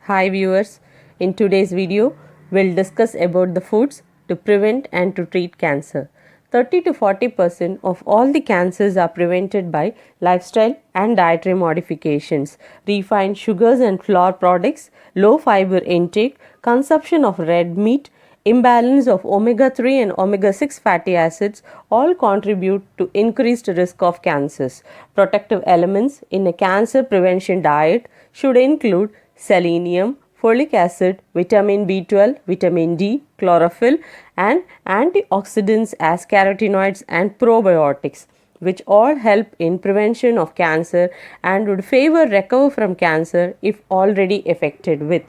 Hi viewers, in today's video we'll discuss about the foods to prevent and to treat cancer. 30 to 40% of all the cancers are prevented by lifestyle and dietary modifications, refined sugars and flour products, low fiber intake, consumption of red meat, imbalance of omega 3 and omega 6 fatty acids all contribute to increased risk of cancers. Protective elements in a cancer prevention diet should include selenium, folic acid, vitamin B12, vitamin D, chlorophyll, and antioxidants as carotenoids and probiotics, which all help in prevention of cancer and would favor recover from cancer if already affected with.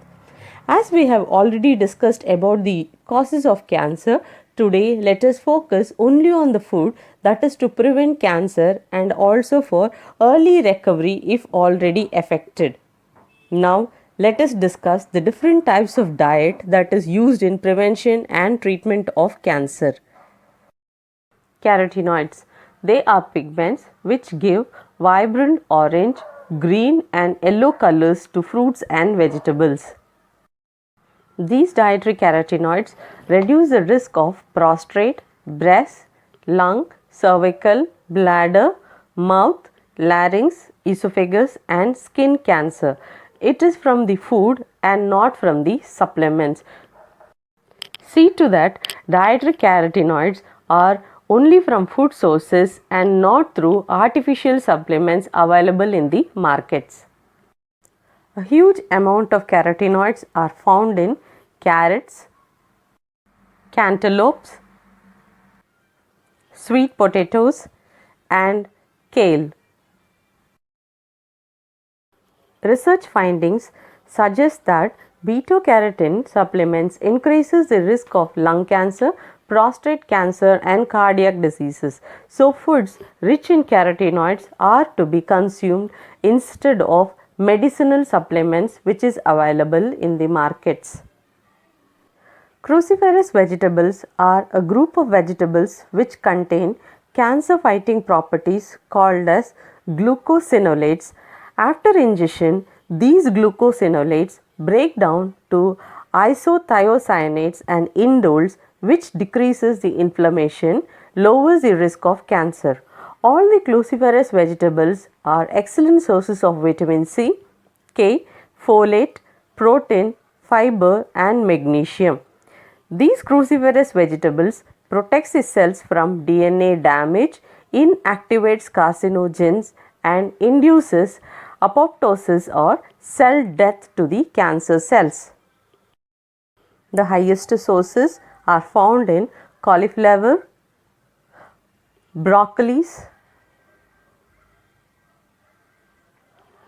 As we have already discussed about the causes of cancer, today let us focus only on the food that is to prevent cancer and also for early recovery if already affected. Now, let us discuss the different types of diet that is used in prevention and treatment of cancer. Carotenoids. They are pigments which give vibrant orange, green and yellow colors to fruits and vegetables. These dietary carotenoids reduce the risk of prostate, breast, lung, cervical, bladder, mouth, larynx, esophagus and skin cancer. It is from the food and not from the supplements. See to that dietary carotenoids are only from food sources and not through artificial supplements available in the markets. A huge amount of carotenoids are found in carrots, cantaloupes, sweet potatoes and kale. Research findings suggest that beta-carotene supplements increases the risk of lung cancer, prostate cancer and cardiac diseases. So foods rich in carotenoids are to be consumed instead of medicinal supplements which is available in the markets. Cruciferous vegetables are a group of vegetables which contain cancer fighting properties called as glucosinolates. After ingestion, these glucosinolates break down to isothiocyanates and indoles, which decreases the inflammation, lowers the risk of cancer. All the cruciferous vegetables are excellent sources of vitamin C, K, folate, protein, fiber and magnesium. These cruciferous vegetables protects the cells from DNA damage, inactivates carcinogens and induces apoptosis or cell death to the cancer cells. The highest sources are found in cauliflower, broccolis,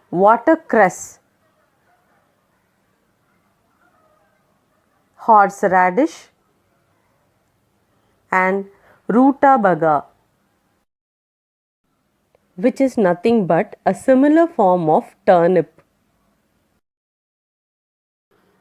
watercress, horseradish and rutabaga, which is nothing but a similar form of turnip.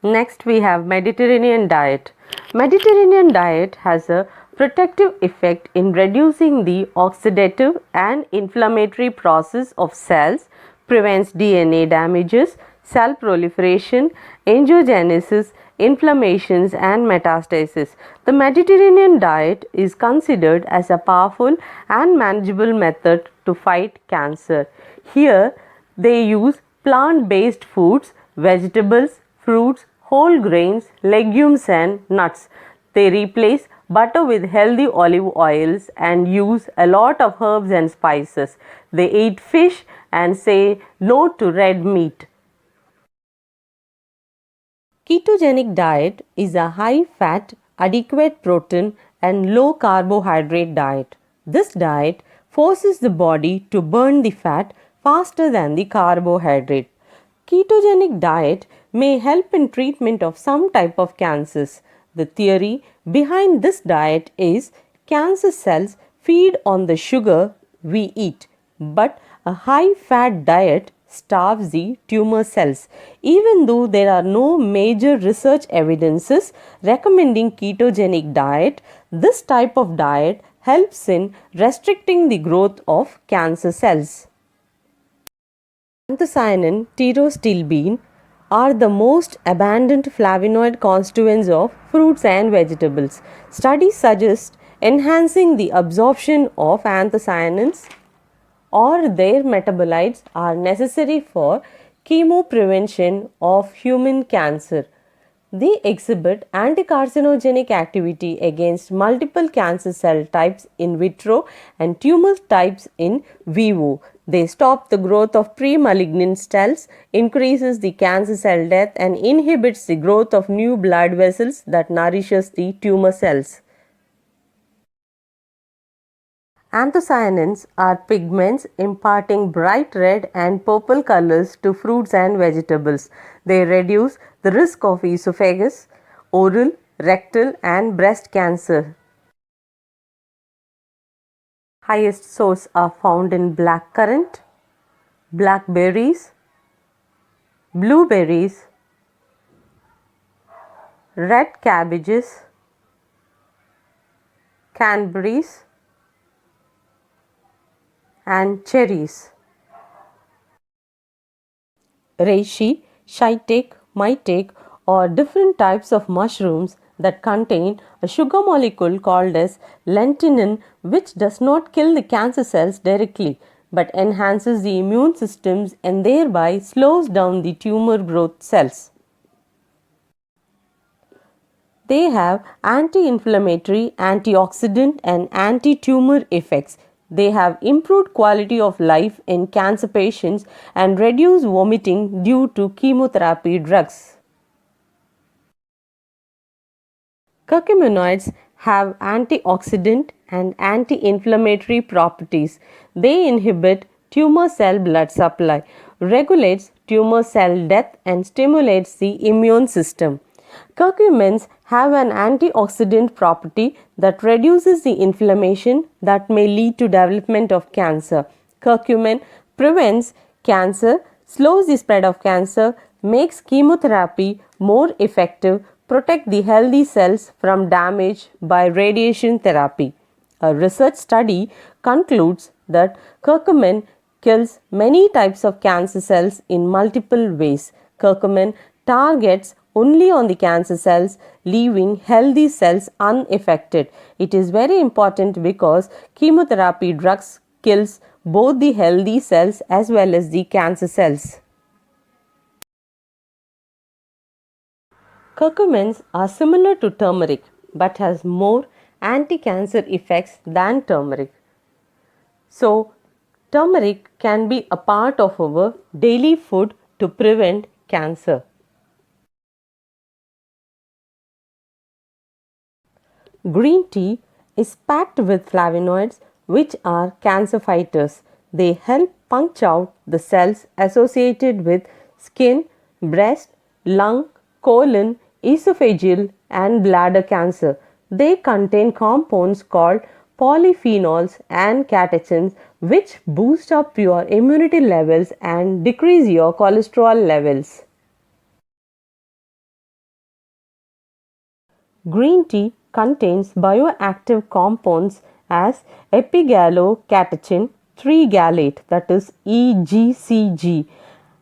Next we have Mediterranean diet. Mediterranean diet has a protective effect in reducing the oxidative and inflammatory process of cells, prevents DNA damages, cell proliferation, angiogenesis, inflammations and metastasis. The Mediterranean diet is considered as a powerful and manageable method to fight cancer. Here they use plant-based foods, vegetables, fruits, whole grains, legumes and nuts. They replace butter with healthy olive oils and use a lot of herbs and spices. They eat fish and say no to red meat. Ketogenic diet is a high fat, adequate protein and low carbohydrate diet. This diet forces the body to burn the fat faster than the carbohydrate. Ketogenic diet may help in treatment of some type of cancers. The theory behind this diet is cancer cells feed on the sugar we eat, but a high fat diet starves the tumor cells. Even though there are no major research evidences recommending ketogenic diet, this type of diet helps in restricting the growth of cancer cells. Anthocyanin, pterostilbene, are the most abundant flavonoid constituents of fruits and vegetables. Studies suggest enhancing the absorption of anthocyanins or their metabolites are necessary for chemoprevention of human cancer. They exhibit anticarcinogenic activity against multiple cancer cell types in vitro and tumor types in vivo. They stop the growth of pre-malignant cells, increases the cancer cell death and inhibits the growth of new blood vessels that nourishes the tumor cells. Anthocyanins are pigments imparting bright red and purple colors to fruits and vegetables. They reduce the risk of esophagus, oral, rectal, and breast cancer. Highest source are found in blackcurrant, blackberries, blueberries, red cabbages, cranberries, and cherries. Reishi, shiitake, maitake are different types of mushrooms that contain a sugar molecule called as lentinin, which does not kill the cancer cells directly but enhances the immune systems and thereby slows down the tumor growth cells. They have anti-inflammatory, antioxidant and anti-tumor effects. They have improved quality of life in cancer patients and reduce vomiting due to chemotherapy drugs. Curcuminoids have antioxidant and anti-inflammatory properties. They inhibit tumor cell blood supply, regulates tumor cell death and stimulates the immune system. Curcumins have an antioxidant property that reduces the inflammation that may lead to development of cancer. Curcumin prevents cancer, slows the spread of cancer, makes chemotherapy more effective, protect the healthy cells from damage by radiation therapy. A research study concludes that curcumin kills many types of cancer cells in multiple ways. Curcumin targets only on the cancer cells, leaving healthy cells unaffected. It is very important because chemotherapy drugs kills both the healthy cells as well as the cancer cells. Curcumins are similar to turmeric but has more anti-cancer effects than turmeric. So, turmeric can be a part of our daily food to prevent cancer. Green tea is packed with flavonoids which are cancer fighters. They help punch out the cells associated with skin, breast, lung, colon, esophageal and bladder cancer. They contain compounds called polyphenols and catechins which boost up your immunity levels and decrease your cholesterol levels. Green tea contains bioactive compounds as epigallocatechin 3-gallate, that is EGCG,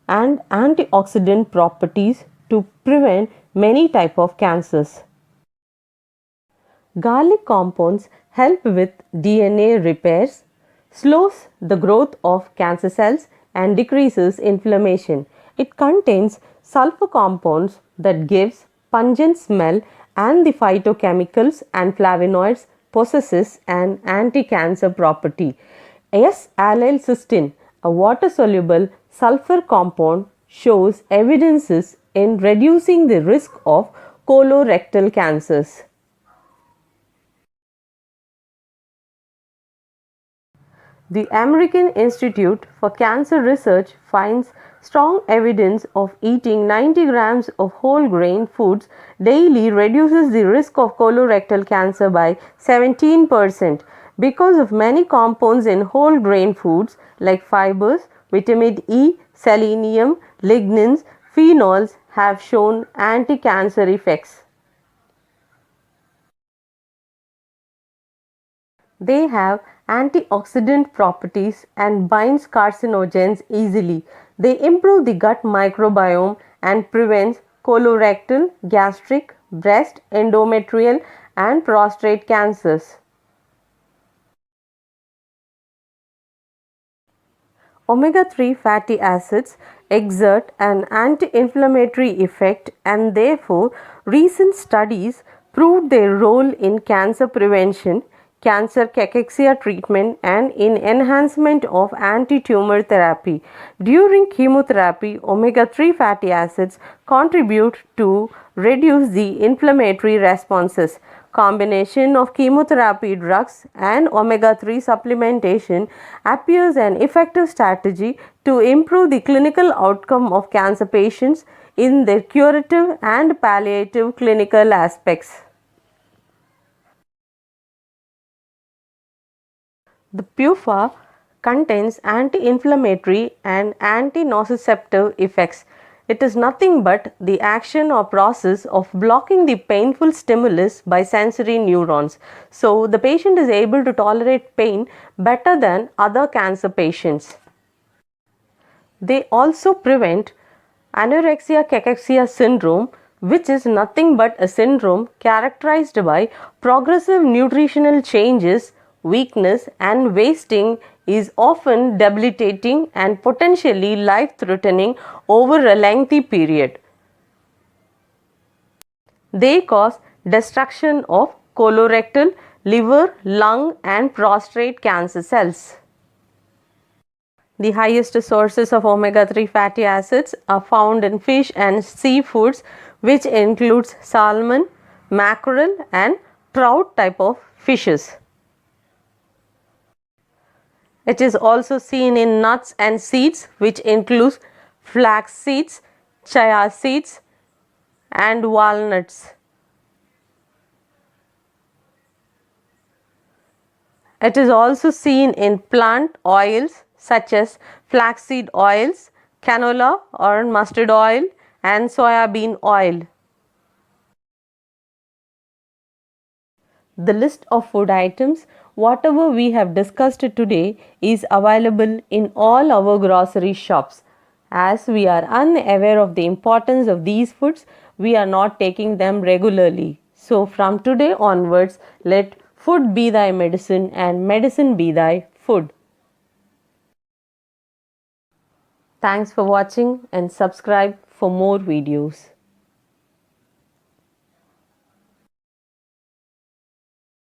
and antioxidant properties to prevent many type of cancers. Garlic compounds help with DNA repairs, slows the growth of cancer cells and decreases inflammation. It contains sulfur compounds that gives pungent smell and the phytochemicals and flavonoids possesses an anti-cancer property. S-allylcysteine, a water-soluble sulfur compound, shows evidences in reducing the risk of colorectal cancers. The American Institute for Cancer Research finds strong evidence of eating 90 grams of whole grain foods daily reduces the risk of colorectal cancer by 17%. Because of many compounds in whole grain foods like fibers, vitamin E, selenium, lignans, phenols have shown anti-cancer effects. They have antioxidant properties and binds carcinogens easily. They improve the gut microbiome and prevents colorectal, gastric, breast, endometrial and prostate cancers. Omega-3 fatty acids exert an anti-inflammatory effect, and therefore recent studies proved their role in cancer prevention, cancer cachexia treatment and in enhancement of anti-tumor therapy. During chemotherapy, omega-3 fatty acids contribute to reduce the inflammatory responses. Combination of chemotherapy drugs and omega-3 supplementation appears an effective strategy to improve the clinical outcome of cancer patients in their curative and palliative clinical aspects. The PUFA contains anti-inflammatory and anti-nociceptive effects. It is nothing but the action or process of blocking the painful stimulus by sensory neurons. So, the patient is able to tolerate pain better than other cancer patients. They also prevent anorexia cachexia syndrome, which is nothing but a syndrome characterized by progressive nutritional changes, weakness, and wasting is often debilitating and potentially life threatening over a lengthy period. They cause destruction of colorectal, liver, lung, and prostate cancer cells. The highest sources of omega-3 fatty acids are found in fish and seafoods, which includes salmon, mackerel and trout type of fishes. It is also seen in nuts and seeds, which includes flax seeds, chia seeds and walnuts. It is also seen in plant oils such as flaxseed oils, canola or mustard oil and soybean oil. The list of food items, whatever we have discussed today, is available in all our grocery shops. As we are unaware of the importance of these foods, we are not taking them regularly. So, from today onwards, let food be thy medicine and medicine be thy food. Thanks for watching and subscribe for more videos.